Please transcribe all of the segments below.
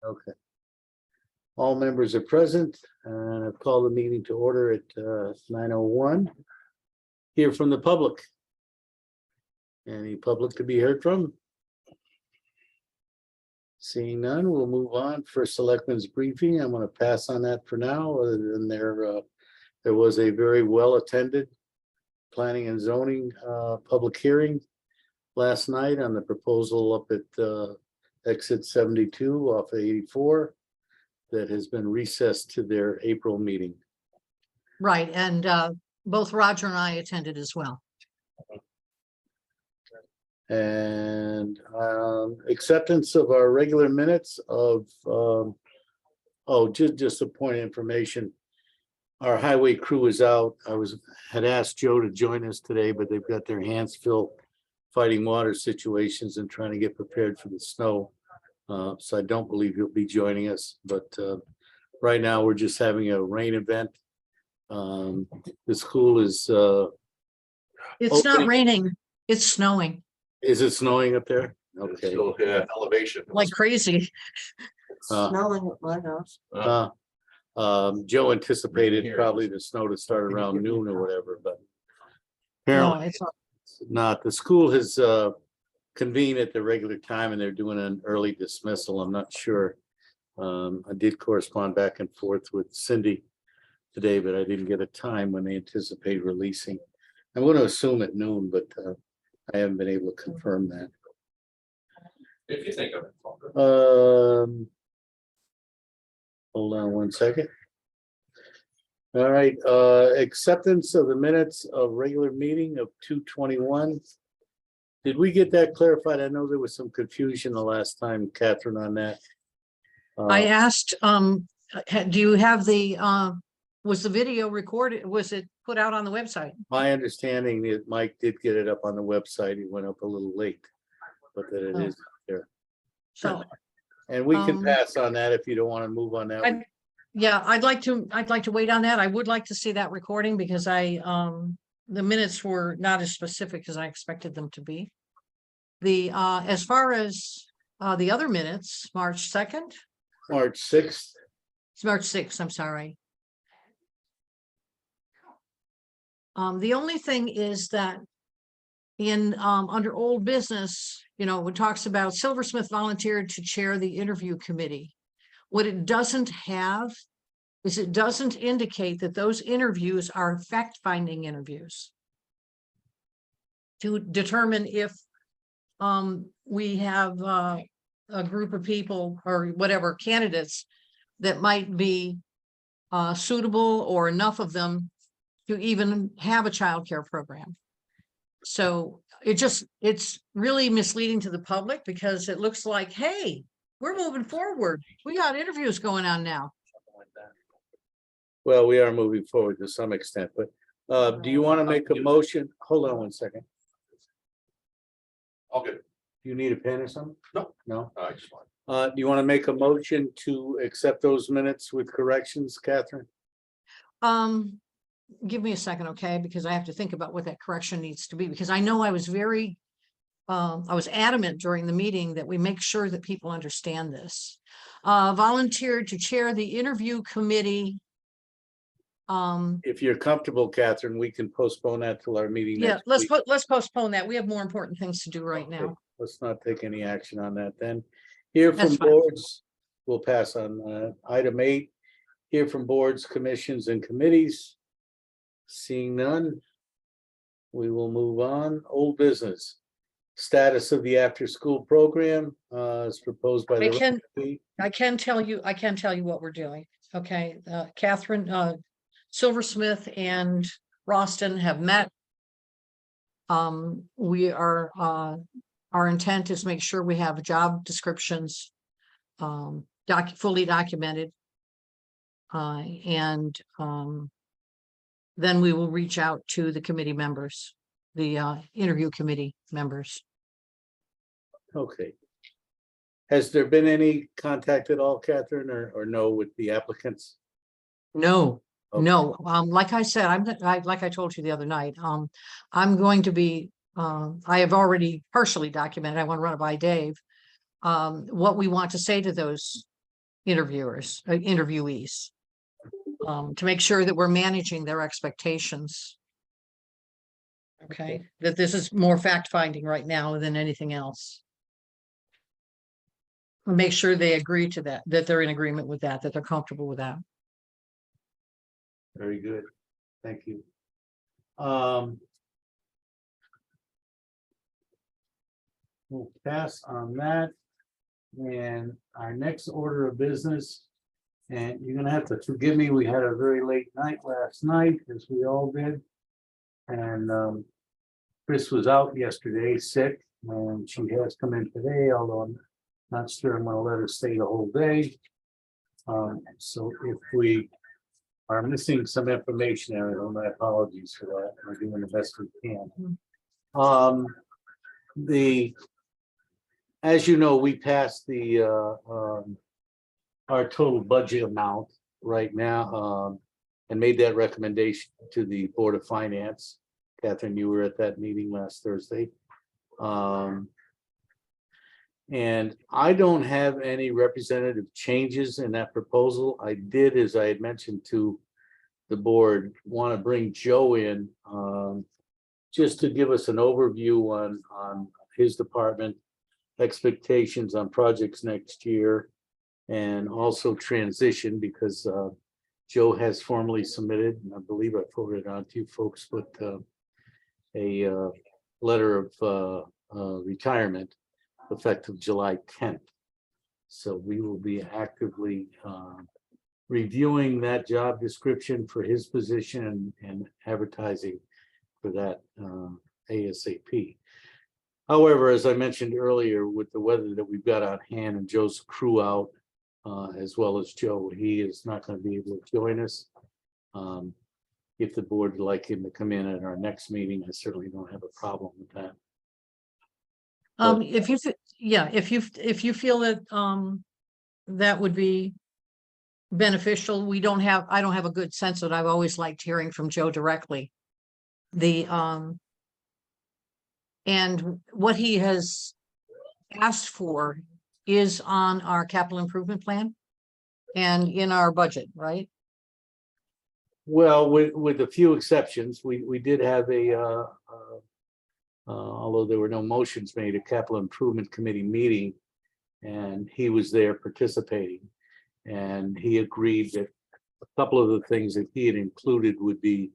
Okay. All members are present, and I've called the meeting to order at 9:01. Hear from the public. Any public to be heard from? Seeing none, we'll move on for Selectmen's briefing. I'm going to pass on that for now, other than there was a very well-attended planning and zoning public hearing last night on the proposal up at exit 72 off of 84 that has been recessed to their April meeting. Right, and both Roger and I attended as well. And acceptance of our regular minutes of just a point of information. Our highway crew is out. Had asked Joe to join us today, but they've got their hands full fighting water situations and trying to get prepared for the snow. So I don't believe he'll be joining us, but right now we're just having a rain event. The school is It's not raining, it's snowing is it snowing up there? Okay. Still, elevation. like crazy. Snowing at my house. Joe anticipated Here. probably the snow to start around noon or whatever, but No, apparently it's not. The school has convened at the regular time and they're doing an early dismissal. I'm not sure. I did correspond back and forth with Cindy today, but I didn't get a time when they anticipate releasing. I'm going to assume at noon, but I haven't been able to confirm that. If you think of it. Hold on one second. All right, acceptance of the minutes of regular meeting of 2/21. Did we get that clarified? I know there was some confusion the last time, Catherine, on that. I asked, do you have was the video recorded? Was it put out on the website? My understanding is Mike did get it up on the website. He went up a little late, but that it is there. So, And we can Um, pass on that if you don't want to move on that. yeah, I'd like to wait on that. I would like to see that recording because the minutes were not as specific as I expected them to be. As far as the other minutes, March 2nd, March 6th. it's March 6th, I'm sorry. The only thing is that in under old business, it talks about Silversmith volunteered to chair the interview committee. What it doesn't have is it doesn't indicate that those interviews are fact-finding interviews to determine if we have a group of people or whatever candidates that might be suitable or enough of them to even have a childcare program. So it's really misleading to the public because it looks like, hey, we're moving forward. We got interviews going on now. Well, we are moving forward to some extent, but do you want to make a motion? Hold on one second. All good. Do you need a pen or something? No. No? I just want. Do you want to make a motion to accept those minutes with corrections, Catherine? Give me a second, okay? Because I have to think about what that correction needs to be, because I know I was adamant during the meeting that we make sure that people understand this. Volunteered to chair the interview committee. If you're comfortable, Catherine, we can postpone that till our meeting. Yeah, next week. let's postpone that. We have more important things to do right Okay, now. let's not take any action on that then. Hear from That's fine. boards, we'll pass on item 8. Hear from boards, commissions, and committees. Seeing none, we will move on. Old business. Status of the after-school program as proposed by the. I can tell you what we're doing. Okay, Catherine, Silversmith and Roston have met. Our intent is make sure we have job descriptions fully documented. And then we will reach out to the committee members, the interview committee members. Okay. Has there been any contact at all, Catherine, or no with the applicants? No, Okay. no. Like I said, like I told you the other night, I'm going to be, I have already partially documented, I want to run it by Dave, what we want to say to those interviewees. To make sure that we're managing their expectations. Okay, that this is more fact finding right now than anything else. Make sure they agree to that, that they're in agreement with that, that they're comfortable with that. Very good. Thank you. We'll pass on that. And our next order of business, and you're gonna have to forgive me, we had a very late night last night, as we all did. And Chris was out yesterday sick, and she has come in today, although I'm not sure I'm gonna let her stay the whole day. So if we are missing some information, my apologies for that. We're doing the best we can. As you know, we passed our total budget amount right now, and made that recommendation to the Board of Finance. Catherine, you were at that meeting last Thursday. And I don't have any representative changes in that proposal. I did, as I had mentioned to the board, want to bring Joe in, just to give us an overview on his department, expectations on projects next year, and also transition, because Joe has formally submitted, and I believe I forwarded it on to you folks, but a letter of retirement effective July 10th. So we will be actively reviewing that job description for his position and advertising for that ASAP. However, as I mentioned earlier, with the weather that we've got on hand and Joe's crew out, as well as Joe, he is not going to be able to join us. If the board would like him to come in at our next meeting, I certainly don't have a problem with that. If you feel that that would be beneficial, I don't have a good sense of it. I've always liked hearing from Joe directly. And what he has asked for is on our capital improvement plan and in our budget, right? Well, with a few exceptions, we did have although there were no motions made, a capital improvement committee meeting, and he was there participating. And he agreed that a couple of the things that he had included would be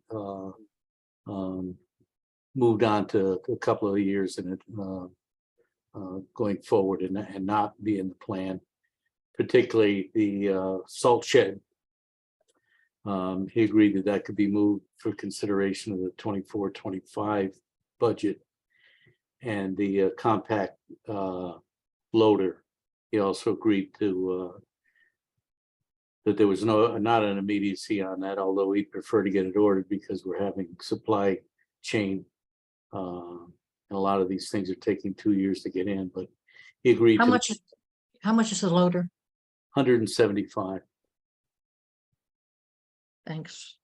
moved on to a couple of years in it, going forward, and not be in the plan, particularly the salt shed. He agreed that could be moved for consideration of the 24-25 budget, and the compact loader. He also agreed to that there was not an immediacy on that, although he'd prefer to get it ordered because we're having supply chain. And a lot of these things are taking 2 years to get in, but he agreed. How much is the loader? 175. Thanks.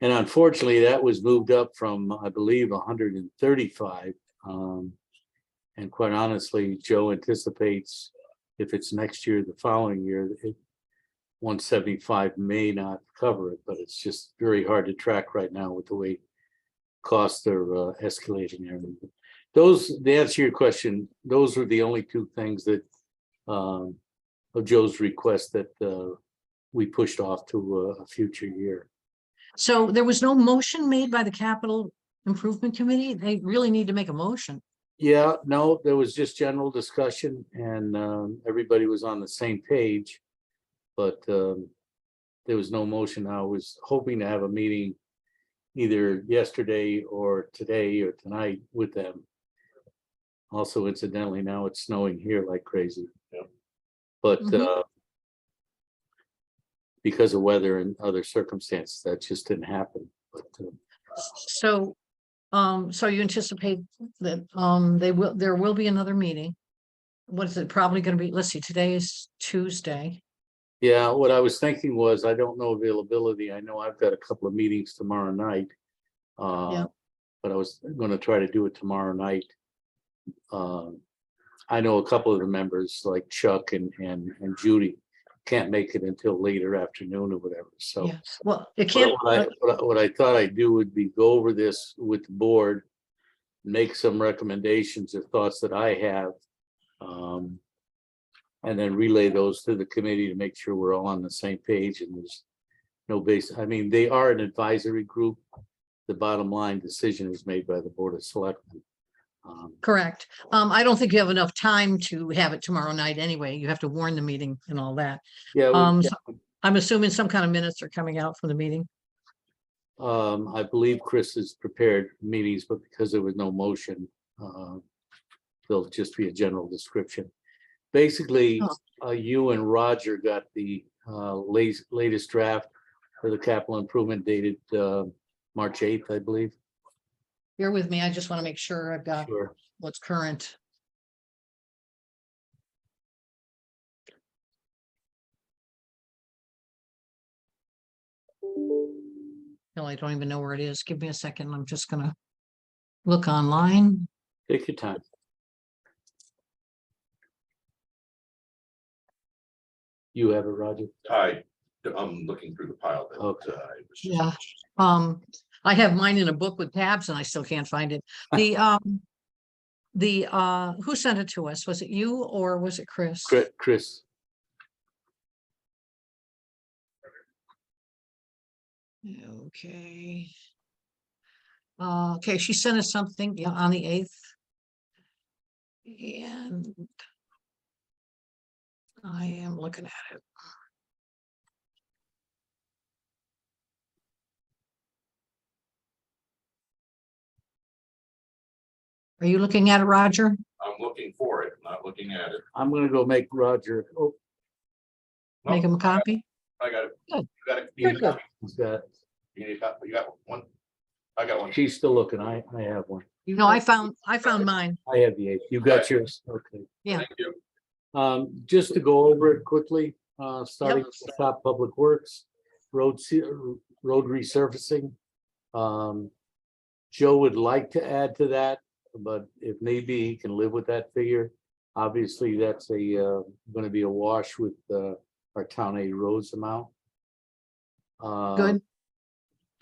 And unfortunately, that was moved up from, I believe, 135. And quite honestly, Joe anticipates if it's next year, the following year, 175 may not cover it, but it's just very hard to track right now with the way costs are escalating. To answer your question, those were the only two things that of Joe's request that we pushed off to a future year. So there was no motion made by the capital improvement committee? They really need to make a motion. Yeah, no, there was just general discussion, and everybody was on the same page, but there was no motion. I was hoping to have a meeting either yesterday or today or tonight with them. Also, incidentally, now it's snowing here like crazy. Yeah. But because of weather and other circumstances, that just didn't happen. But So you anticipate that there will be another meeting. What is it probably going to be? Let's see, today is Tuesday. yeah, what I was thinking was, I don't know availability. I know I've got a couple of meetings tomorrow night. Yeah. But I was going to try to do it tomorrow night. I know a couple of the members like Chuck and Judy can't make it until later afternoon or whatever, so. Yeah, well, it But can't, what I thought I'd do would be go over this with the board, make some recommendations or thoughts that I have. And then relay those to the committee to make sure we're all on the same page and there's no base. I mean, they are an advisory group. The bottom line decision is made by the Board of Selectmen. correct. I don't think you have enough time to have it tomorrow night anyway. You have to warn the meeting and all that. Yeah, So I'm assuming some kind of minutes are coming out from the meeting. I believe Chris has prepared meetings, but because there was no motion, there'll just be a general description. Basically, you and Roger got the latest draft for the capital improvement dated March 8th, I believe. Bear with me. I just want to make sure I've got Sure. what's current. No, I don't even know where it is. Give me a second. I'm just gonna look online. Take your time. You have it, Roger? I'm looking through the pile that Okay. I was just Yeah. mentioning. I have mine in a book with tabs and I still can't find it. Who sent it to us? Was it you or was it Chris? Chris. Okay. Okay, she sent us something, yeah, on the 8th. And I am looking at it. Are you looking at it, Roger? I'm looking for it, not looking at it. I'm gonna go make Roger. Oh, Make him a copy? I got it. Good. You got it. you Good, good. he's got- You need a copy? You got one? I got one. She's still looking. I have one. No, I found mine. I have the 8th. You got yours? Okay. Yeah. Thank you. Just to go over it quickly, starting with the top public works, road resurfacing. Joe would like to add to that, but if need be, he can live with that figure. Obviously, that's gonna be a wash with our town aid roads amount. Good.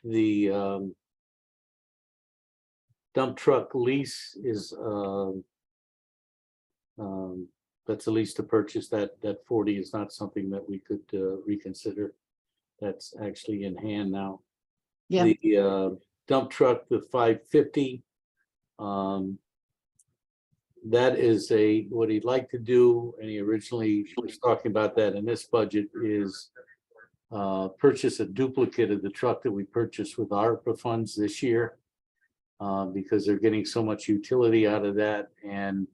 The dump truck lease is that's a lease to purchase. That 40 is not something that we could reconsider. That's actually in hand now. Yeah. The dump truck, the 550. That is what he'd like to do, and he originally was talking about that in this budget, is purchase a duplicate of the truck that we purchased with ARPA funds this year. Because they're getting so much utility out of that and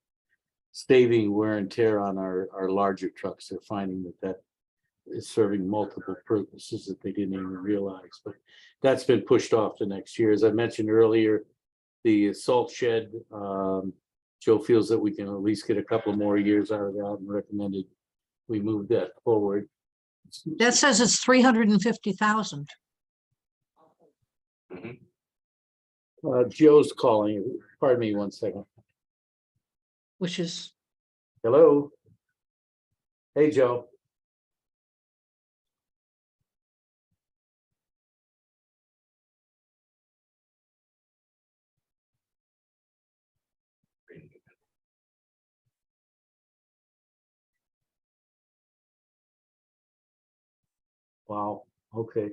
saving wear and tear on our larger trucks. They're finding that is serving multiple purposes that they didn't even realize, but that's been pushed off to next year. As I mentioned earlier, the salt shed, Joe feels that we can at least get a couple more years out of that and recommended we move that forward. That says it's 350,000. Joe's calling you. Pardon me one second. Which is, Hello. Hey, Joe. Wow. Okay.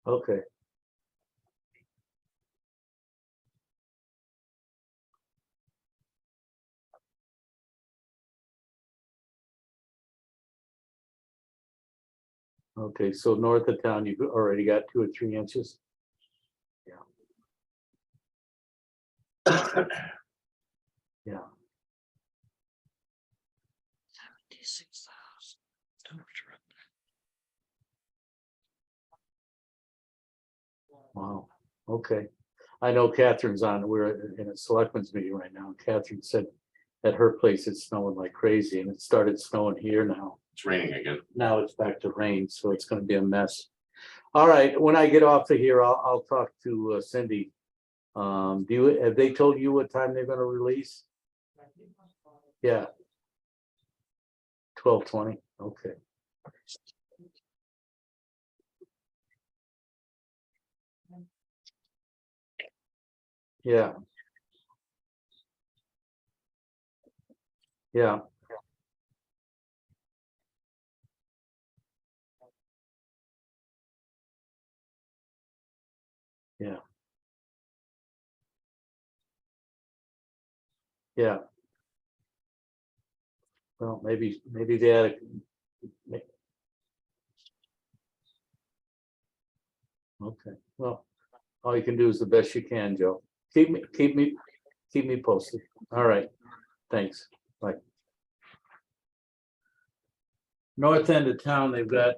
Okay. Okay, so north of town, you've already got 2 or 3 inches. Yeah. 76,000. Wow. Okay. I know Catherine's on, we're in a selectmen's meeting right now. Catherine said at her place it's snowing like crazy, and it started snowing here now. It's raining again. Now it's back to rain, so it's gonna be a mess. All right, when I get off of here, I'll talk to Cindy. Have they told you what time they're gonna release? Yeah. 1220, okay. Yeah. Yeah. Yeah. Yeah. Well, maybe they had okay, well, all you can do is the best you can, Joe. Keep me posted. All right, thanks. Bye. North end of town, they've got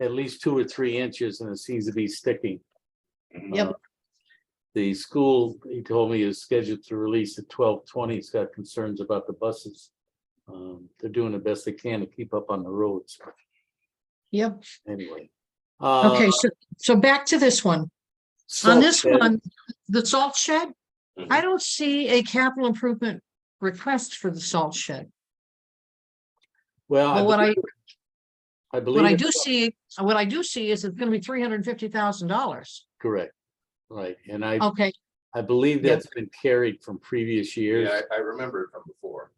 at least 2 or 3 inches and it seems to be sticking. Yep. The school, he told me, is scheduled to release at 12:20. He's got concerns about the buses. They're doing the best they can to keep up on the roads. Yep. Anyway. Okay, so back to this one. On salt this shed. one, the salt shed, Mhm. I don't see a capital improvement request for the salt shed. Well, But what I believe it's what I do see is it's gonna be $350,000. correct. Right, and Okay, I believe Yeah. that's been carried from previous years, Yeah, I remember it from before.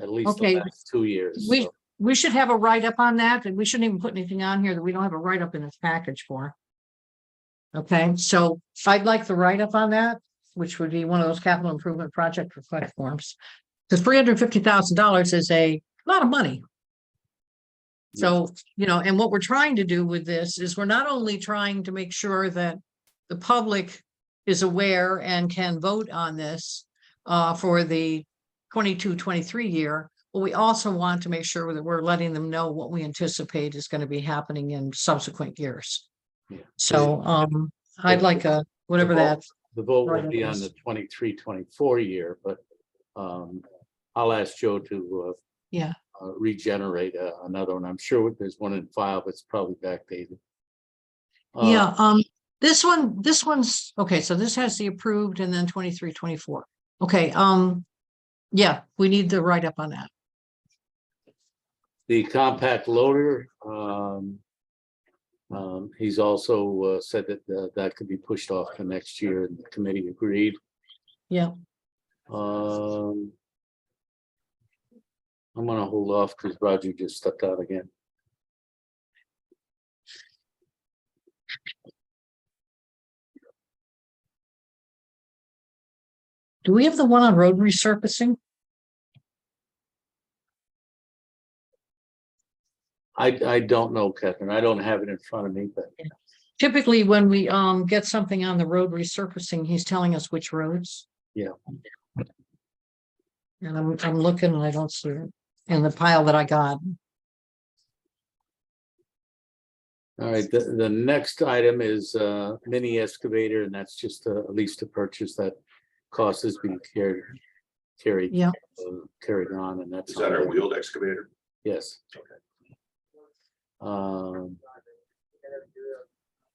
at least the Okay. last 2 years. we, so. we should have a write-up on that, and we shouldn't even put anything on here that we don't have a write-up in this package for. Okay, so I'd like the write-up on that, which would be one of those capital improvement project request forms. Because $350,000 is a lot of money. So, and what we're trying to do with this is we're not only trying to make sure that the public is aware and can vote on this for the 22-23 year, but we also want to make sure that we're letting them know what we anticipate is going to be happening in subsequent years. Yeah. So I'd like whatever the vote- that. The vote Right, will be it on is. the 23-24 year, but I'll ask Joe to Yeah. regenerate another one. I'm sure there's one in file, but it's probably backdated. Yeah, this one's, okay, so this has the approved and then 23-24. Okay, yeah, we need the write-up on that. The compact loader, he's also said that that could be pushed off to next year, and the committee agreed. Yeah. I'm gonna hold off because Roger just stepped out again. Do we have the one on road resurfacing? I don't know, Catherine. I don't have it in front of me, but Typically, when we get something on the road resurfacing, he's telling us which roads. Yeah. And I'm looking and I don't see it in the pile that I got. all right, the next item is mini excavator, and that's just a lease to purchase. That cost has been carried Yeah. carried on, and that's Is that our wheeled excavator? yes.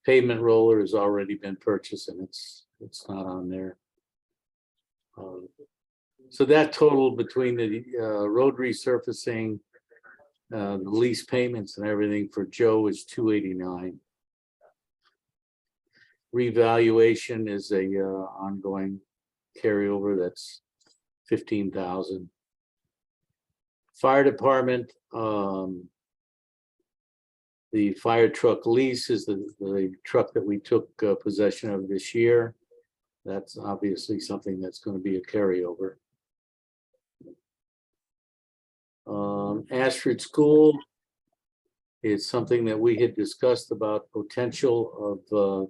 Pavement roller has already been purchased, and it's not on there. So that total between the road resurfacing, the lease payments and everything for Joe is $289. Revaluation is a ongoing carryover, that's $15,000. Fire department, the fire truck lease is the truck that we took possession of this year. That's obviously something that's going to be a carryover. Ashford School is something that we had discussed about potential of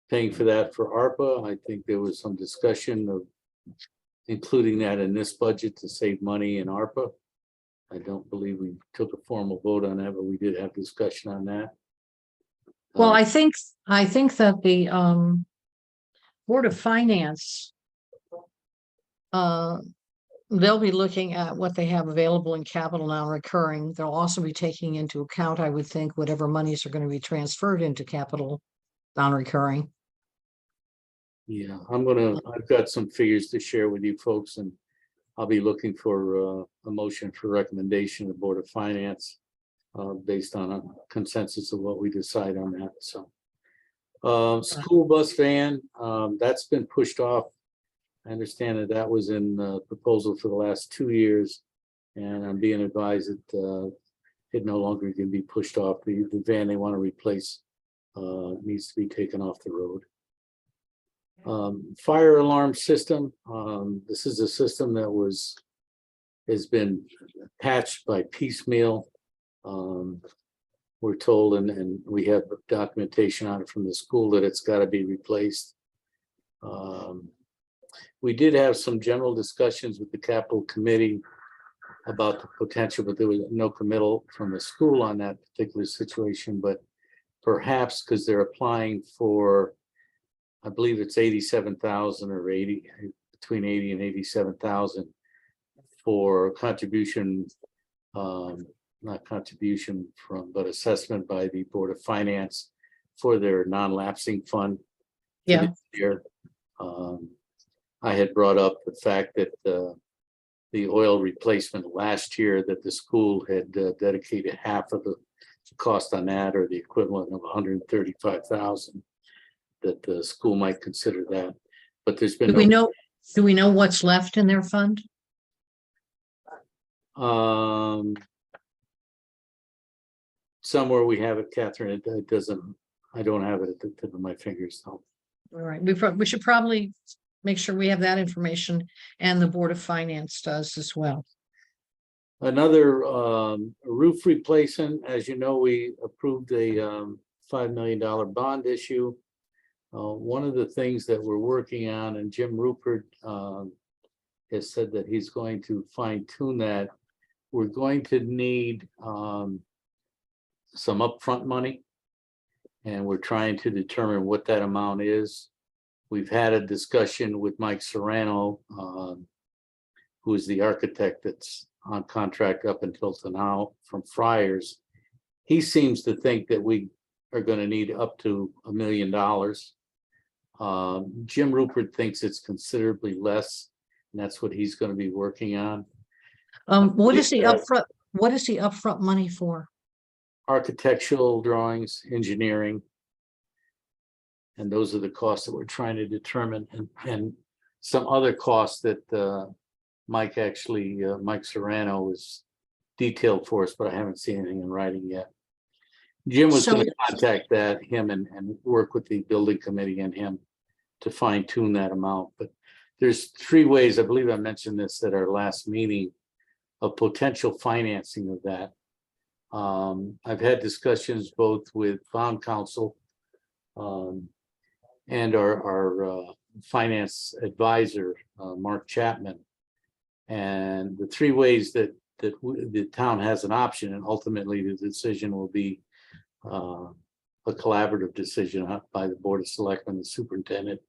paying for that for ARPA. I think there was some discussion of including that in this budget to save money in ARPA. I don't believe we took a formal vote on that, but we did have discussion on that. Well, I think that the Board of Finance, they'll be looking at what they have available in capital non-recurring. They'll also be taking into account, I would think, whatever monies are going to be transferred into capital non-recurring. Yeah, I've got some figures to share with you folks, and I'll be looking for a motion for recommendation of the Board of Finance based on a consensus of what we decide on that, so. School bus van, that's been pushed off. I understand that that was in proposal for the last 2 years, and I'm being advised that it no longer can be pushed off. The van they want to replace needs to be taken off the road. Fire alarm system. This is a system that has been patched by piecemeal. We're told, and we have documentation on it from the school, that it's got to be replaced. We did have some general discussions with the capital committee about the potential, but there was no committal from the school on that particular situation. But perhaps because they're applying for, I believe it's 87,000 or 80, between 80 and 87,000 for contribution, not contribution from, but assessment by the Board of Finance for their non-lapsing fund. for Yeah. this year. I had brought up the fact that the oil replacement last year, that the school had dedicated half of the cost on that, or the equivalent of 135,000, that the school might consider that. But there's been Do we know what's left in their fund? Somewhere we have it, Catherine. It doesn't. I don't have it at the tip of my fingers. So. All right, we should probably make sure we have that information, and the Board of Finance does as well. Another roof replacement. As you know, we approved a $5 million bond issue. One of the things that we're working on, and Jim Rupert has said that he's going to fine tune that. We're going to need some upfront money, and we're trying to determine what that amount is. We've had a discussion with Mike Serrano, who is the architect that's on contract up until now from Friars. He seems to think that we are going to need up to $1 million. Jim Rupert thinks it's considerably less, and that's what he's going to be working on. What is the upfront money for? Architectural drawings, engineering. And those are the costs that we're trying to determine, and some other costs that Mike Serrano was detailed for us, but I haven't seen anything in writing yet. Jim was going to contact him and work with the building committee and him to fine tune that amount. But there's 3 ways, I believe I mentioned this at our last meeting, of potential financing of that. I've had discussions both with bond counsel and our finance advisor, Mark Chapman. And the 3 ways that the town has an option, and ultimately the decision will be a collaborative decision by the Board of Selectmen, the superintendent,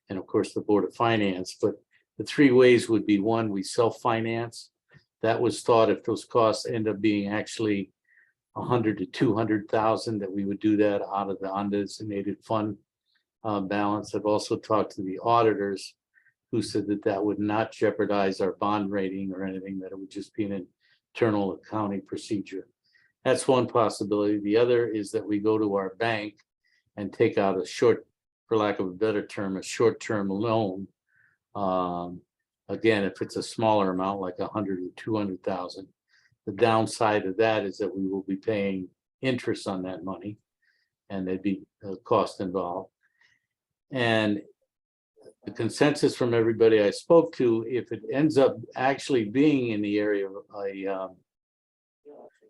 and of course the Board of Finance. But the 3 ways would be: 1, we self-finance. That was thought, if those costs end up being actually 100 to 200,000, that we would do that out of the undesignated fund balance. I've also talked to the auditors, who said that that would not jeopardize our bond rating or anything, that it would just be an internal accounting procedure. That's one possibility. The other is that we go to our bank and take out a short, for lack of a better term, a short-term loan. Again, if it's a smaller amount, like 100 or 200,000, the downside of that is that we will be paying interest on that money, and there'd be a cost involved. And the consensus from everybody I spoke to, if it ends up actually being in the area of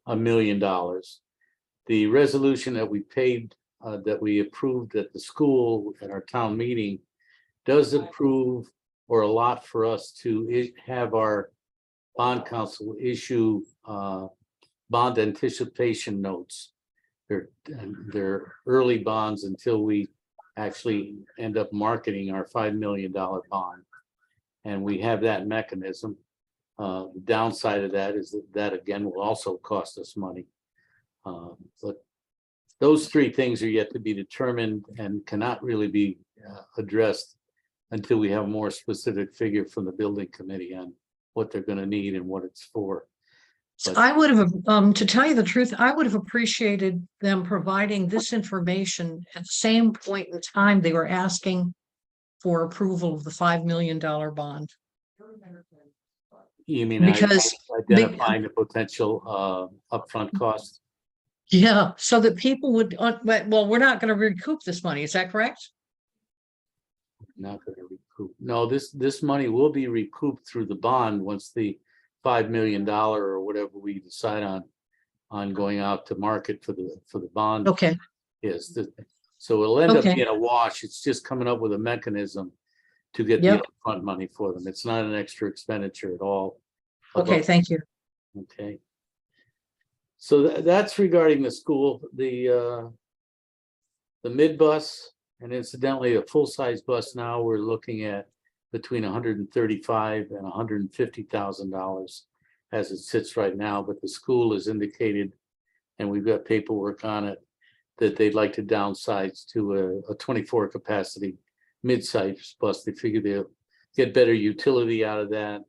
$1 million, the resolution that we paid, that we approved at the school at our town meeting, does approve or allot for us to have our bond counsel issue bond anticipation notes. They're early bonds until we actually end up marketing our $5 million bond. And we have that mechanism. The downside of that is that again will also cost us money. But those 3 things are yet to be determined and cannot really be addressed until we have a more specific figure from the building committee on what they're gonna need and what it's for. So But- I would have, to tell you the truth, I would have appreciated them providing this information at the same point in time they were asking for approval of the $5 million bond. You mean Because identifying the potential upfront cost? Yeah, so that people would, well, we're not gonna recoup this money, is that correct? Not gonna recoup. No, this money will be recouped through the bond once the $5 million or whatever we decide on going out to market for the bond Okay, is. So it'll end up Okay. being a wash. It's just coming up with a mechanism to get the Yep. upfront money for them. It's not an extra expenditure at all. okay, thank you. Okay. So that's regarding the school, the mid bus, and incidentally, a full-size bus now, we're looking at between $135,000 and $150,000 as it sits right now, but the school has indicated, and we've got paperwork on it, that they'd like to downsize to a 24 capacity mid-size bus. They figure they'll get better utility out of that.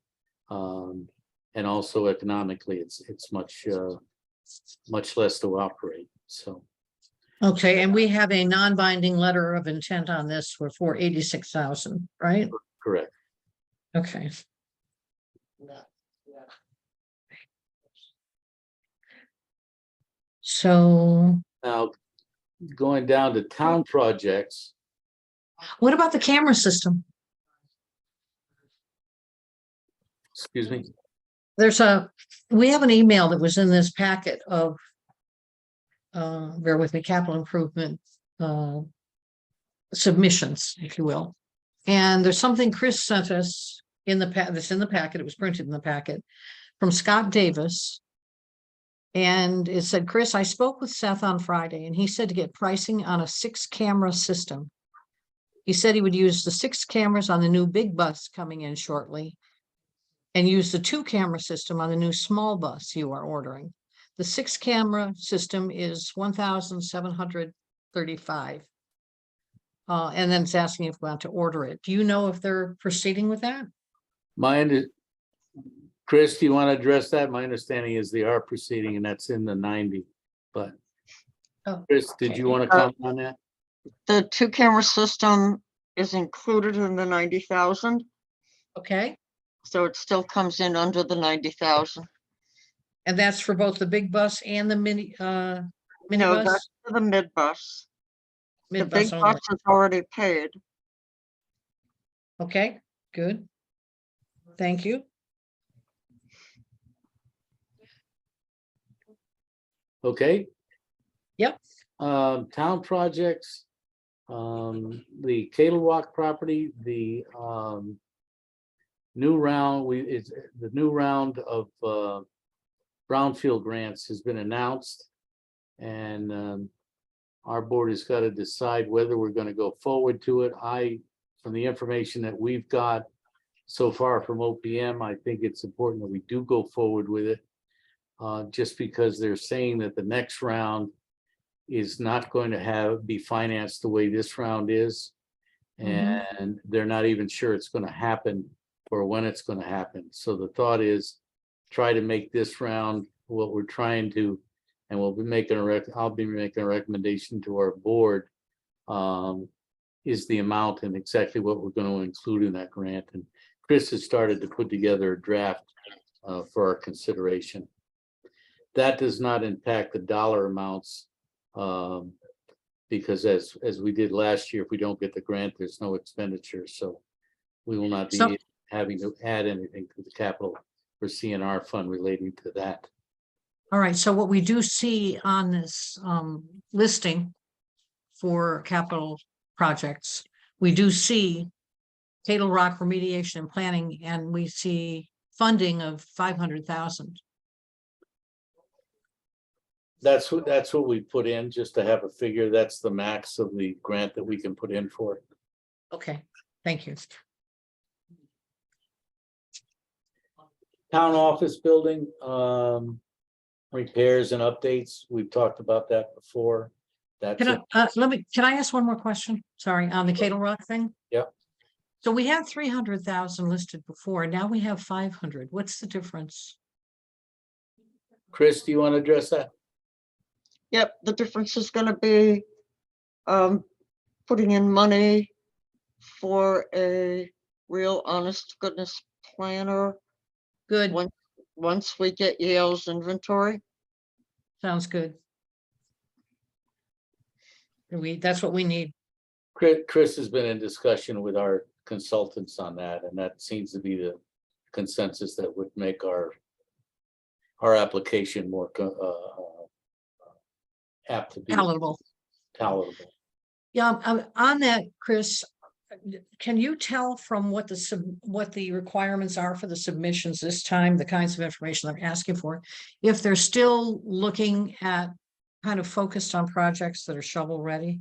And also economically, it's much less to operate, so. Okay, and we have a non-binding letter of intent on this for 86,000, right? Correct. Okay. So Now, going down to town projects, what about the camera system? excuse me, We have an email that was in this packet of bear with me, capital improvement submissions, if you will. And there's something Chris sent us that's in the packet, it was printed in the packet, from Scott Davis. And it said, Chris, I spoke with Seth on Friday and he said to get pricing on a 6-camera system. He said he would use the 6 cameras on the new big bus coming in shortly and use the 2-camera system on the new small bus you are ordering. The 6-camera system is $1,735. And then it's asking if we want to order it. Do you know if they're proceeding with that? Chris, do you want to address that? My understanding is they are proceeding and that's in the 90, but. Oh, Chris, did you okay. want to comment on that? The 2-camera system is included in the 90,000, Okay, so it still comes in under the 90,000. and that's for both the big bus and the No, minibus? that's for the mid bus. The big Minibus only. bus is already paid. Okay, good. Thank you. Okay. Yep. Town projects, the Cattle Rock property, the new round, the new round of brownfield grants has been announced. And our board has got to decide whether we're going to go forward to it. From the information that we've got so far from OPM, I think it's important that we do go forward with it. Just because they're saying that the next round is not going to be financed the way this round is. And they're not even sure it's going to happen or when it's going to happen. So the thought is try to make this round what we're trying to, and I'll be making a recommendation to our board, is the amount and exactly what we're going to include in that grant. And Chris has started to put together a draft for our consideration. That does not impact the dollar amounts, because as we did last year, if we don't get the grant, there's no expenditure. So we will not be having to add anything to the capital or CNR fund relating to that. All right, so what we do see on this listing for capital projects, we do see Cattle Rock remediation and planning, and we see funding of 500,000. That's what we put in, just to have a figure. That's the max of the grant that we can put in for it. Okay, thank you. Town office building, repairs and updates. We've talked about that before. That's Can I ask one more question? Sorry, on the Cattle Rock thing? Yep. So we had 300,000 listed before, now we have 500. What's the difference? Chris, do you want to address that? Yep, the difference is gonna be putting in money for a real honest to goodness planner Good, once we get Yale's inventory. sounds good. That's what we need. Chris has been in discussion with our consultants on that, and that seems to be the consensus that would make our application more apt to be Palatable. palatable. Yeah, on that, Chris, can you tell from what the requirements are for the submissions this time, the kinds of information they're asking for, if they're still looking at kind of focused on projects that are shovel ready?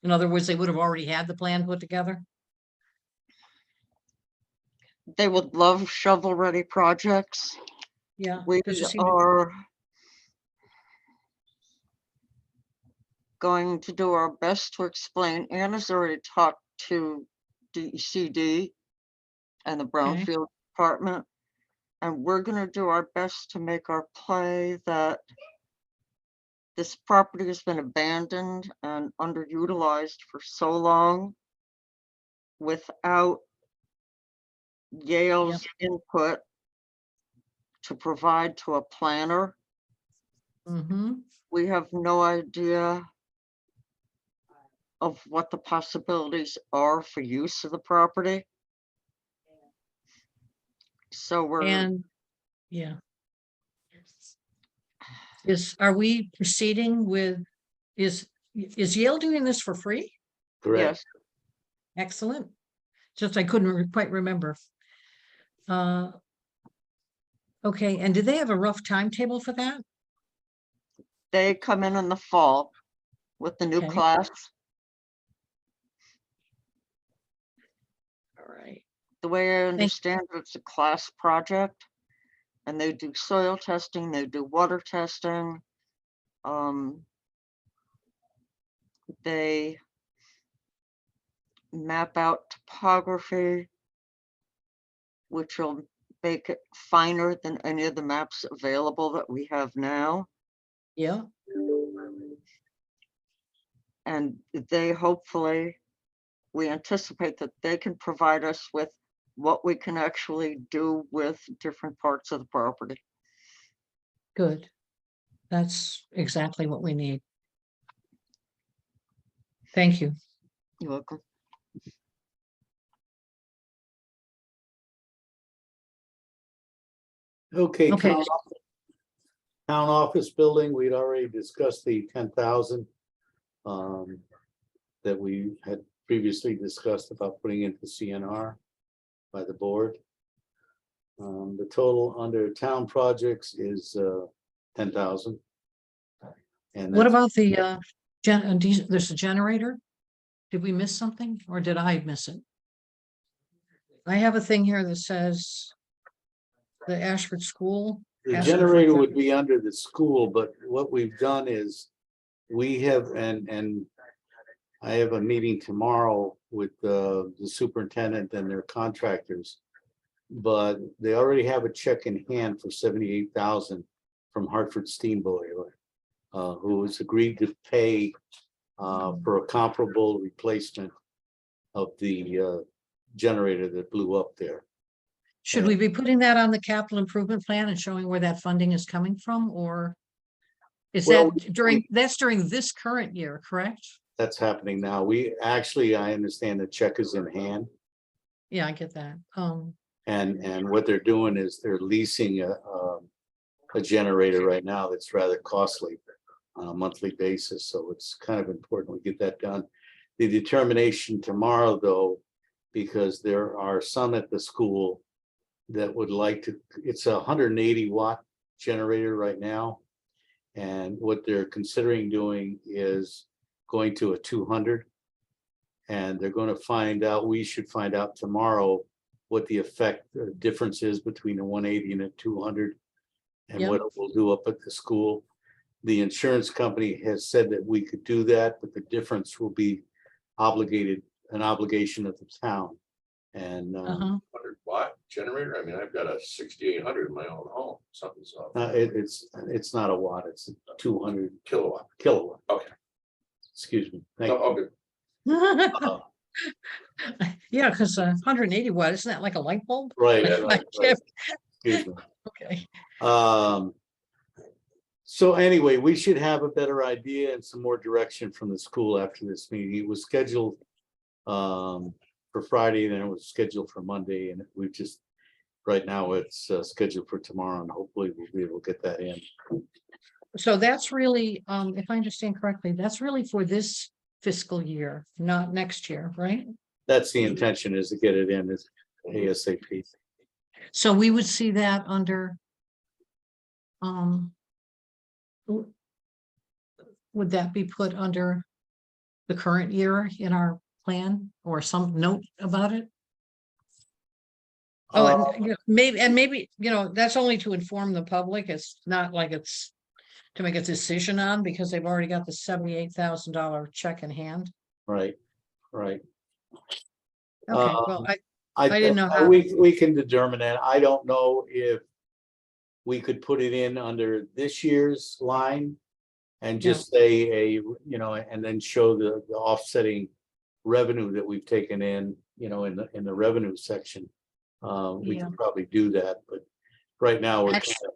In other words, they would have already had the plan put together? They would love shovel-ready projects. Yeah. We 'cause you seem to- are going to do our best to explain. Anna's already talked to DECD and the Brownfield Department, and we're gonna do our best to make our play that this property has been abandoned and underutilized for so long without Yale's input to provide to a planner. Mhm. We have no idea of what the possibilities are for use of the property. So we're, And, yeah. Are we proceeding with, is Yale doing this for free? Correct. yes, Excellent. Just I couldn't quite remember. Okay, and do they have a rough timetable for that? they come in the fall with the new Okay. class. All right. The way I understand it, it's a class project. And they do soil testing, they do water testing. They map out topography, which will make it finer than any of the maps available that we have now. Yeah, And they hopefully, we anticipate that they can provide us with what we can actually do with different parts of the property. good. That's exactly what we need. Thank you. You're welcome. Okay. Okay. Town office building, we'd already discussed the 10,000 that we had previously discussed about putting into CNR by the board. The total under town projects is 10,000. And What that's- about the there's a generator? Did we miss something or did I miss it? I have a thing here that says the Ashford School. The Ashford generator for- would be under the school, but what we've done is we have, and I have a meeting tomorrow with the superintendent and their contractors. But they already have a check in hand for 78,000 from Hartford Steam Boiler, who has agreed to pay for a comparable replacement of the generator that blew up there. Should we be putting that on the capital improvement plan and showing where that funding is coming from, or? Is Well, that that's during this current year, correct? That's happening now. We actually, I understand the check is in hand. Yeah, I get that. And what they're doing is they're leasing a generator right now that's rather costly on a monthly basis. So it's kind of important we get that done. The determination tomorrow, though, because there are some at the school that would like to, it's a 180 watt generator right now. And what they're considering doing is going to a 200. And they're going to find out, we should find out tomorrow what the effect, the difference is between a 180 and a 200 and Yep. what it will do up at the school. The insurance company has said that we could do that, but the difference will be an obligation of the town. And Uh-huh. 100-watt generator. I mean, I've got a 6800 in my own home, something's off. it's not a watt, it's a 200 Kilowatt. kilowatt. Okay. Excuse me. Thank Oh, you. okay. Yeah, because 180 watt, isn't that like a light bulb? Right, Yeah. right, right. Excuse me. Okay. So anyway, we should have a better idea and some more direction from the school after this meeting. It was scheduled for Friday, then it was scheduled for Monday, and we just, right now, it's scheduled for tomorrow, and hopefully we'll be able to get that in. So that's really, if I understand correctly, that's really for this fiscal year, not next year, right? That's the intention, is to get it in as ASAP. So we would see that under, would that be put under the current year in our plan or some note about it? Oh, and maybe, that's only to inform the public. It's not like it's to make a decision on, because they've already got the $78,000 check in hand. Right, right. Okay, well, I didn't know how. we can determine that. I don't know if we could put it in under this year's line and Yeah. just say and then show the offsetting revenue that we've taken in the revenue section. We Yeah. can probably do that, but right now we're Actually,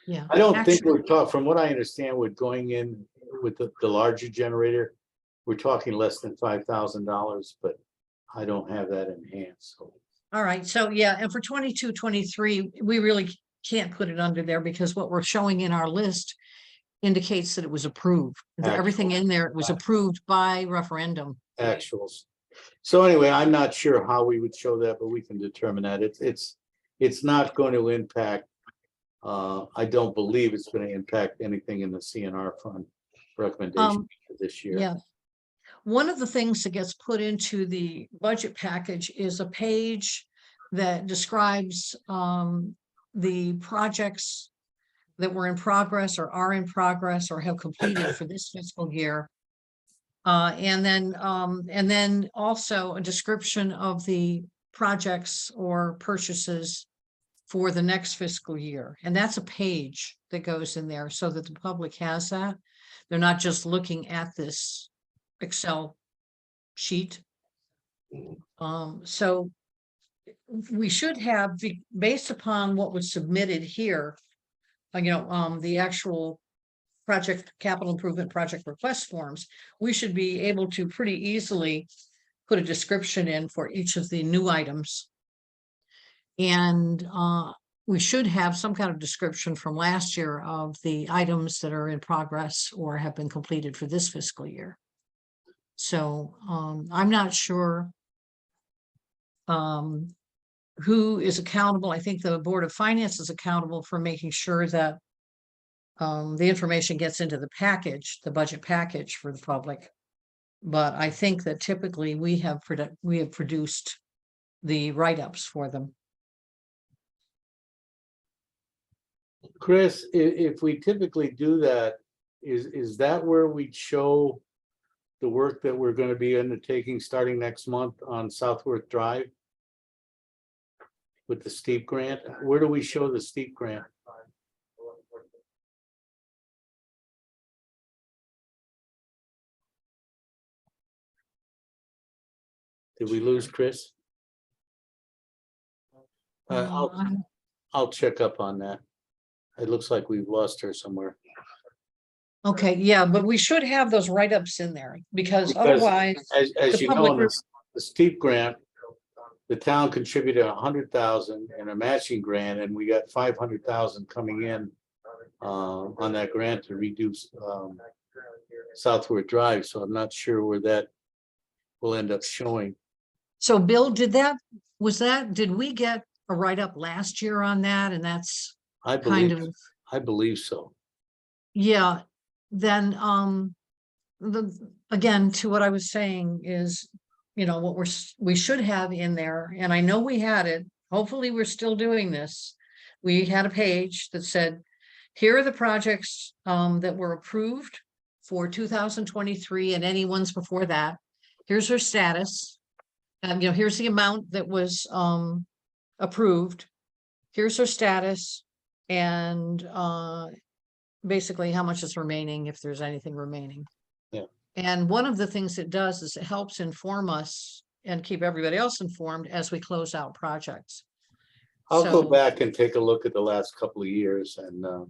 yeah. I don't think Actually, we're talking, from what I understand, with going in with the larger generator, we're talking less than $5,000, but I don't have that in hand, so. all right, so yeah, and for 22, 23, we really can't put it under there because what we're showing in our list indicates that it was approved. Everything in there was approved by referendum. Actuals. So anyway, I'm not sure how we would show that, but we can determine that. It's not going to impact. I don't believe it's going to impact anything in the CNR fund recommendation for this year. Yeah. One of the things that gets put into the budget package is a page that describes the projects that were in progress or are in progress or have completed for this fiscal year. And then also a description of the projects or purchases for the next fiscal year. And that's a page that goes in there so that the public has that. They're not just looking at this Excel sheet. So we should have, based upon what was submitted here, the actual project capital improvement project request forms, we should be able to pretty easily put a description in for each of the new items. And we should have some kind of description from last year of the items that are in progress or have been completed for this fiscal year. So I'm not sure who is accountable. I think the Board of Finance is accountable for making sure that the information gets into the package, the budget package for the public. But I think that typically we have produced the write-ups for them. Chris, if we typically do that, is that where we'd show the work that we're going to be undertaking starting next month on Southworth Drive with the steep grant? Where do we show the steep grant? Did we lose Chris? I'll check up on that. It looks like we've lost her somewhere. Okay, yeah, but we should have those write-ups in there because otherwise, as the you know, public in the steep grant, the town contributed 100,000 in a matching grant, and we got 500,000 coming in on that grant to reduce Southworth Drive. So I'm not sure where that will end up showing. So Bill, did we get a write-up last year on that? And that's I believe so. Yeah, then again, to what I was saying is, what we should have in there, and I know we had it, hopefully we're still doing this. We had a page that said, here are the projects that were approved for 2023 and any ones before that. Here's their status. Here's the amount that was approved. Here's her status and basically how much is remaining, if there's anything remaining. Yeah. And one of the things it does is it helps inform us and keep everybody else informed as we close out projects. I'll go So back and take a look at the last couple of years and,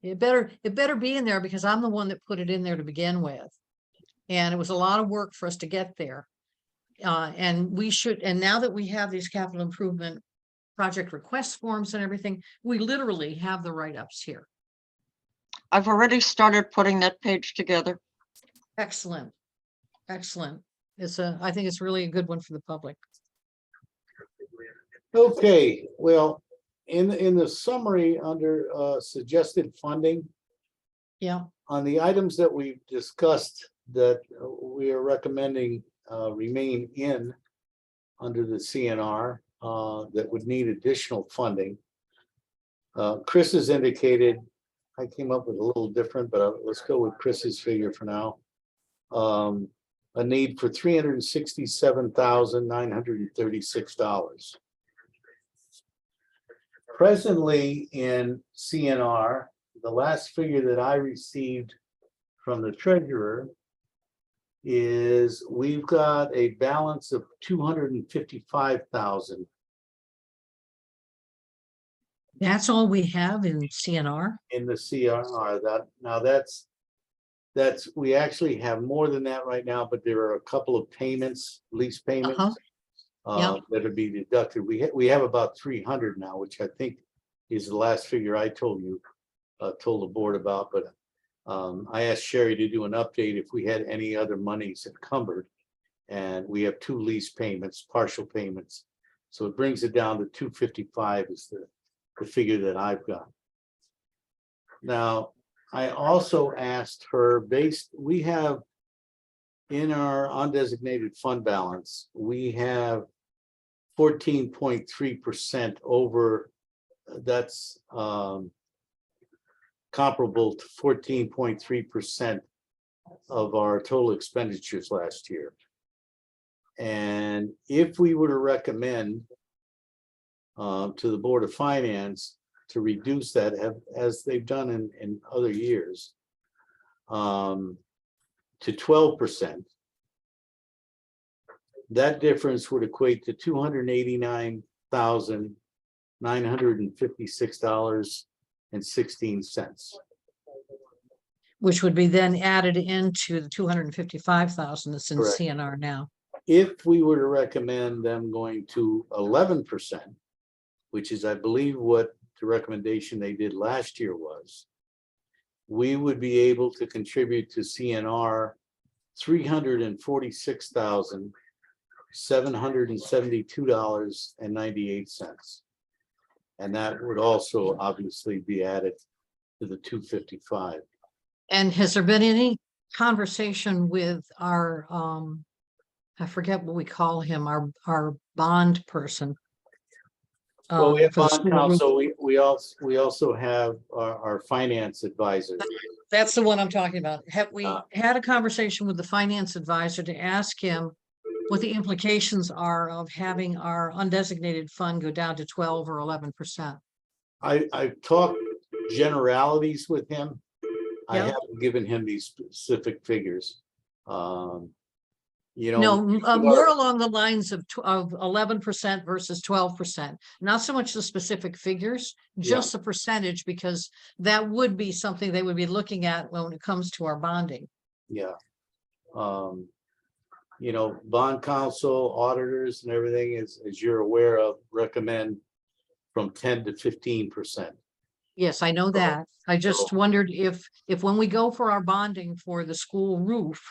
it better be in there because I'm the one that put it in there to begin with. And it was a lot of work for us to get there. And now that we have these capital improvement project request forms and everything, we literally have the write-ups here. I've already started putting that page together. Excellent. Excellent. I think it's really a good one for the public. okay, well, in the summary under suggested funding, Yeah, on the items that we've discussed that we are recommending remain in under the CNR that would need additional funding. Chris has indicated, I came up with a little different, but let's go with Chris's figure for now. A need for $367,936. Presently in CNR, the last figure that I received from the treasurer is we've got a balance of 255,000. that's all we have in CNR. In the CRR. That's we actually have more than that right now, but there are a couple of payments, lease payments. Yeah. That would be deducted. We have about 300 now, which I think is the last figure I told the board about, but I asked Sherry to do an update if we had any other monies encumbered. And we have 2 lease payments, partial payments. So it brings it down to 255 is the figure that I've got. Now, I also asked her we have in our undesignated fund balance, we have 14.3% over, that's comparable to 14.3% of our total expenditures last year. And if we were to recommend to the Board of Finance to reduce that as they've done in other years to 12%, that difference would equate to $289,956.16. Which would be then added into the 255,000 that's in Correct. CNR now. If we were to recommend them going to 11%, which is, I believe, what the recommendation they did last year was, we would be able to contribute to CNR $346,772.98. And that would also obviously be added to the 255. And has there been any conversation with our, I forget what we call him, our bond person? Well, we have for the bond school roof? counsel. We also have our finance advisor. That's the one I'm talking about. Have we had a conversation with the finance advisor to ask him what the implications are of having our undesignated fund go down to 12 or 11%? I've talked generalities with him. I Yeah. haven't given him these specific figures. No, more along the lines of 11% versus 12%, not so much the specific figures, just the percentage, because that would be something they would be looking at when it comes to our bonding. Yeah. Bond counsel, auditors and everything, as you're aware of, recommend from 10 to 15%. Yes, I know that. I just wondered if when we go for our bonding for the school roof,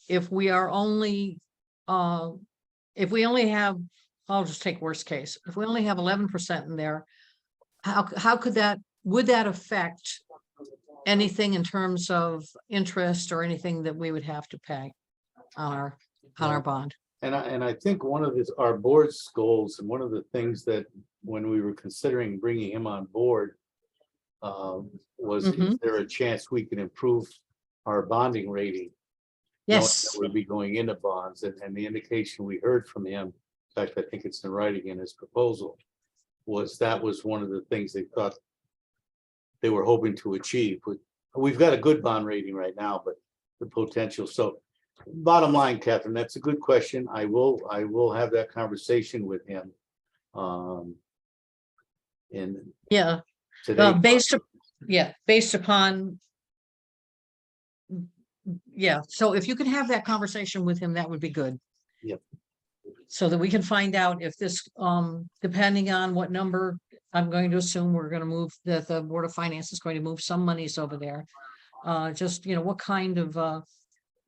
if we are only, if we only have, I'll just take worst case, if we only have 11% in there, how would that affect anything in terms of interest or anything that we would have to pay on our bond? And I think one of our board's goals, and one of the things that when we were considering bringing him on board, was is there a chance we can improve our bonding rating? knowing Yes, that we'll be going into bonds, and the indication we heard from him, in fact, I think it's in writing in his proposal, was that was one of the things they thought they were hoping to achieve. We've got a good bond rating right now, but the potential. So bottom line, Catherine, that's a good question. I will have that conversation with him. And yeah, today, based upon. Yeah, so if you could have that conversation with him, that would be good. Yep. So that we can find out if this, depending on what number, I'm going to assume we're gonna move, that the Board of Finance is going to move some monies over there. Just, what kind of,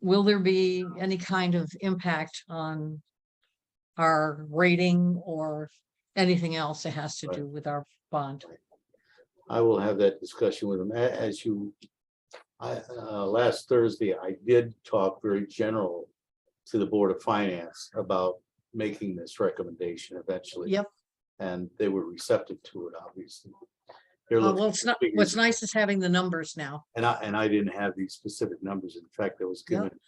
will there be any kind of impact on our rating or anything else that has to Right. do with our bond? I will have that discussion with him. As you, last Thursday, I did talk very general to the Board of Finance about making this recommendation eventually. Yep. And they were receptive to it, obviously. They're looking Well, it's at not, figures, what's nice is having the numbers now. and I didn't have these specific numbers. In fact, I was Yep. given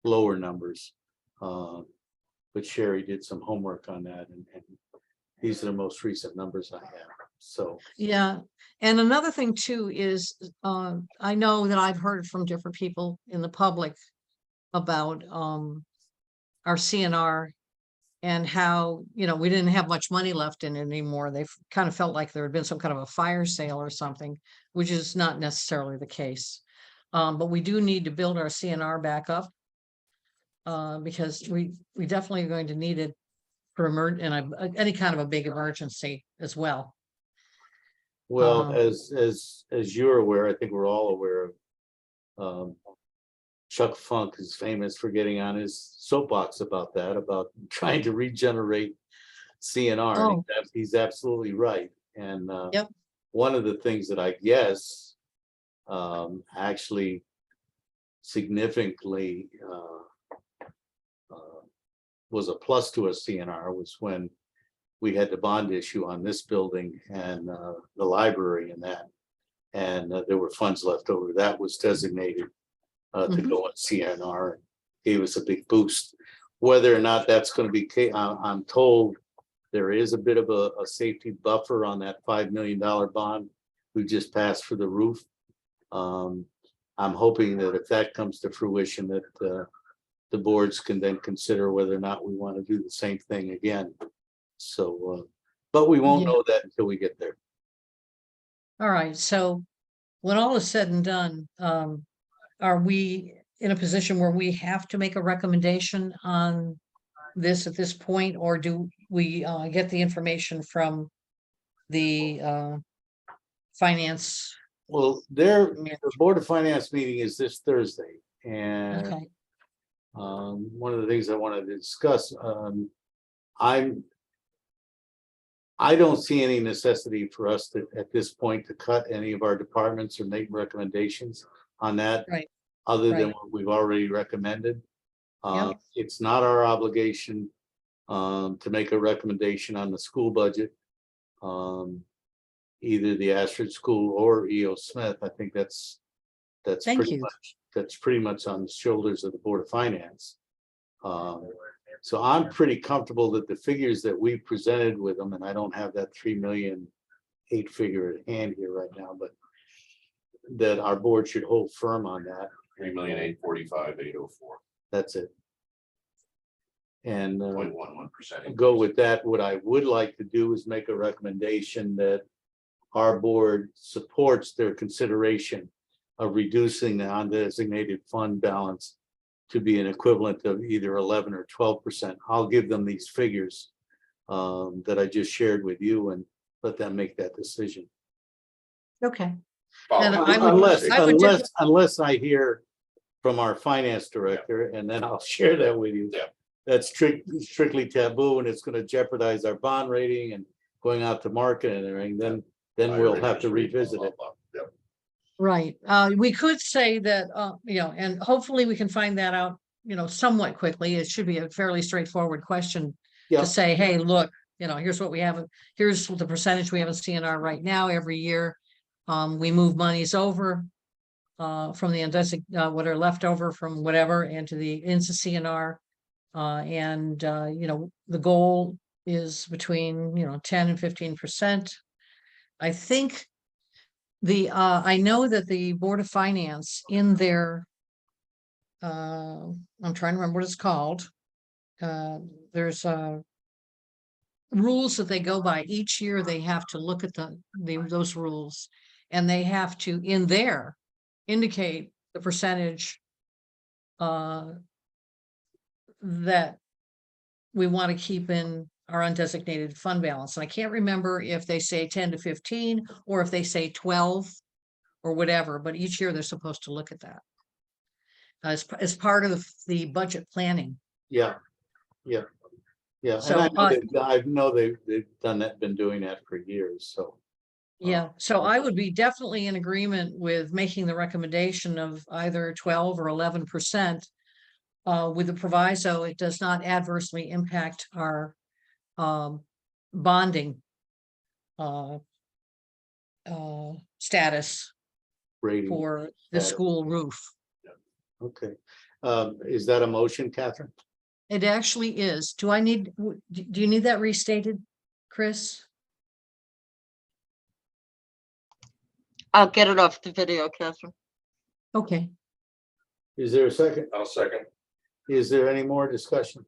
lower numbers. But Sherry did some homework on that, and these are the most recent numbers I have. So, Yeah, and another thing too is, I know that I've heard from different people in the public about, our CNR and how, we didn't have much money left in it anymore. They kind of felt like there had been some kind of a fire sale or something, which is not necessarily the case. But we do need to build our CNR back up. Because we definitely are going to need it for any kind of a big emergency as well. well, Um, as you're aware, I think we're all aware of, Chuck Funk is famous for getting on his soapbox about that, about trying to regenerate CNR. And Oh. he's absolutely right. And Yep. one of the things that I guess actually significantly was a plus to a CNR was when we had the bond issue on this building and the library and that. And there were funds left over. That was designated to go on CNR. Gave us a big boost. Whether or not that's going to be, I'm told there is a bit of a safety buffer on that $5 million bond we just passed for the roof. I'm hoping that if that comes to fruition, that the boards can then consider whether or not we want to do the same thing again. So, but we won't Yeah. know that until we get there. All right, so when all is said and done, are we in a position where we have to make a recommendation on this at this point, or do we get the information from the finance? Well, the Board of Finance meeting is this Thursday, and Okay, one of the things I wanted to discuss, I don't see any necessity for us to, at this point, to cut any of our departments or make recommendations on that. Right. Other than Right. what we've already recommended. Yep. It's not our obligation to make a recommendation on the school budget. Either the Ashford School or E.O. Smith. I think that's Thank pretty you. much, that's pretty much on the shoulders of the Board of Finance. So I'm pretty comfortable that the figures that we presented with them, and I don't have that 3 million 8 figure at hand here right now, but that our board should hold firm on that. 3,845,804. That's it. And 0.11%. go with that. What I would like to do is make a recommendation that our board supports their consideration of reducing the undesignated fund balance to be an equivalent of either 11 or 12%. I'll give them these figures that I just shared with you and let them make that decision. Okay. Following And I the would- recommendation. Unless I hear from our finance director, and then I'll share that with you. Yeah. That's strictly taboo, and it's gonna jeopardize our bond rating and going out to market and everything, then we'll have to revisit it. Yep. Right, we could say that, and hopefully we can find that out, somewhat quickly. It should be a fairly straightforward question Yeah, to say, hey, look, here's what we have, here's the percentage we have in CNR right now every year. We move monies over. from the undesignated, what are left over from whatever into CNR. And, the goal is between, 10 and 15%. I think I know that the Board of Finance in their, I'm trying to remember what it's called. There's rules that they go by. Each year they have to look at those rules, and they have to, in there, indicate the percentage that we want to keep in our undesignated fund balance. And I can't remember if they say 10 to 15 or if they say 12 or whatever, but each year they're supposed to look at that as part of the budget planning. Yeah, yeah, yeah. And So, I know they've done that, been doing that for years, so. Yeah, so I would be definitely in agreement with making the recommendation of either 12 or 11%. With the proviso, it does not adversely impact our bonding status Rating, for the status. school roof. okay. Is that a motion, Catherine? It actually is. Do you need that restated, Chris? I'll get it off the video, Catherine. Okay. Is there a second? I'll second. Is there any more discussion?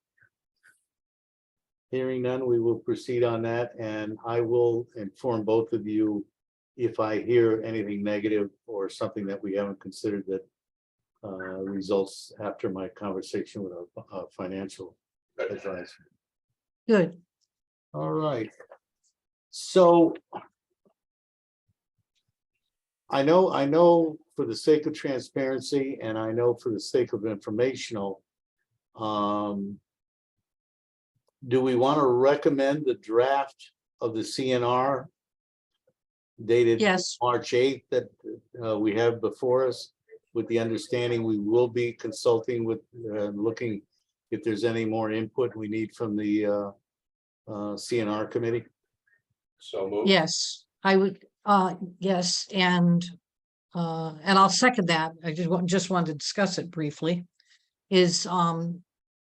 Hearing none, we will proceed on that, and I will inform both of you if I hear anything negative or something that we haven't considered that results after my conversation with our financial advisor. Good. All right. So I know for the sake of transparency, and I know for the sake of informational, do we want to recommend the draft of the CNR dated Yes. March 8th that we have before us, with the understanding we will be consulting with, looking if there's any more input we need from the CNR committee? So move. Yes, I would, yes, and I'll second that. I just wanted to discuss it briefly. Is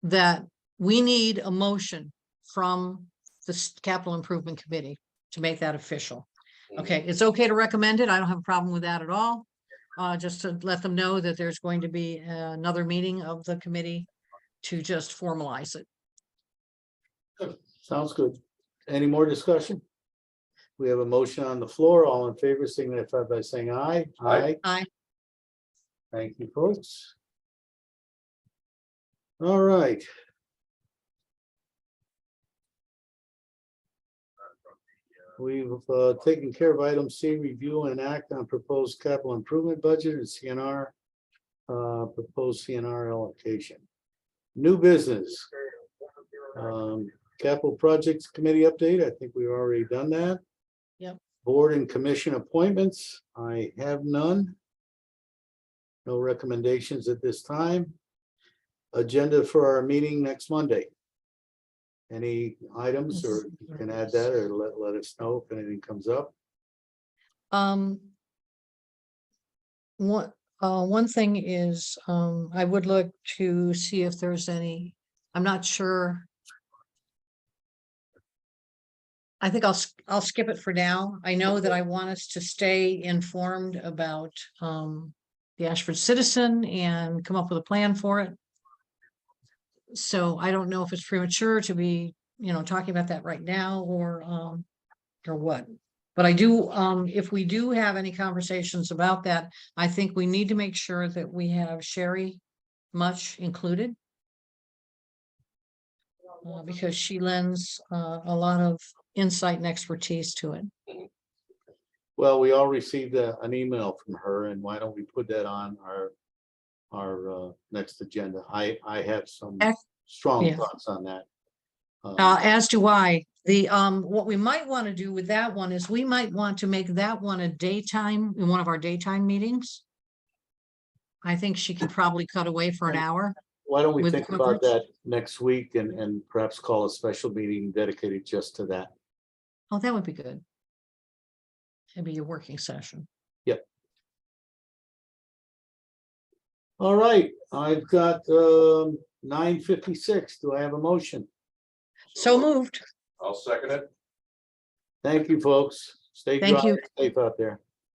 that we need a motion from the Capital Improvement Committee to make that official. Okay, it's okay to recommend it. I don't have a problem with that at all. Just to let them know that there's going to be another meeting of the committee to just formalize it. Sounds good. Any more discussion? We have a motion on the floor. All in favor, signify by saying aye. Aye. Aye. Thank you, folks. All right. We've taken care of item C, review and act on proposed capital improvement budget and CNR, proposed CNR allocation. New business. Capital Projects Committee update. I think we've already done that. Yep. Board and commission appointments. I have none. No recommendations at this time. Agenda for our meeting next Monday. Any items, or you can add that or let us know if anything comes up. One thing is, I would look to see if there's any, I'm not sure. I think I'll skip it for now. I know that I want us to stay informed about the Ashford Citizen and come up with a plan for it. So I don't know if it's premature to be, talking about that right now or what. But I do, if we do have any conversations about that, I think we need to make sure that we have Sherry Much included. Because she lends a lot of insight and expertise to it. Well, we all received an email from her, and why don't we put that on our next agenda? I have some strong Yeah. thoughts on that. As do I. What we might want to do with that one is we might want to make that one a daytime, in one of our daytime meetings. I think she could probably cut away for an hour. Why don't we with think about coverage. that next week and perhaps call a special meeting dedicated just to that? Oh, that would be good. Maybe a working session. Yep. All right, I've got 9:56. Do I have a motion? So moved. I'll second it. Thank you, folks. Stay Thank dry, you. safe out there.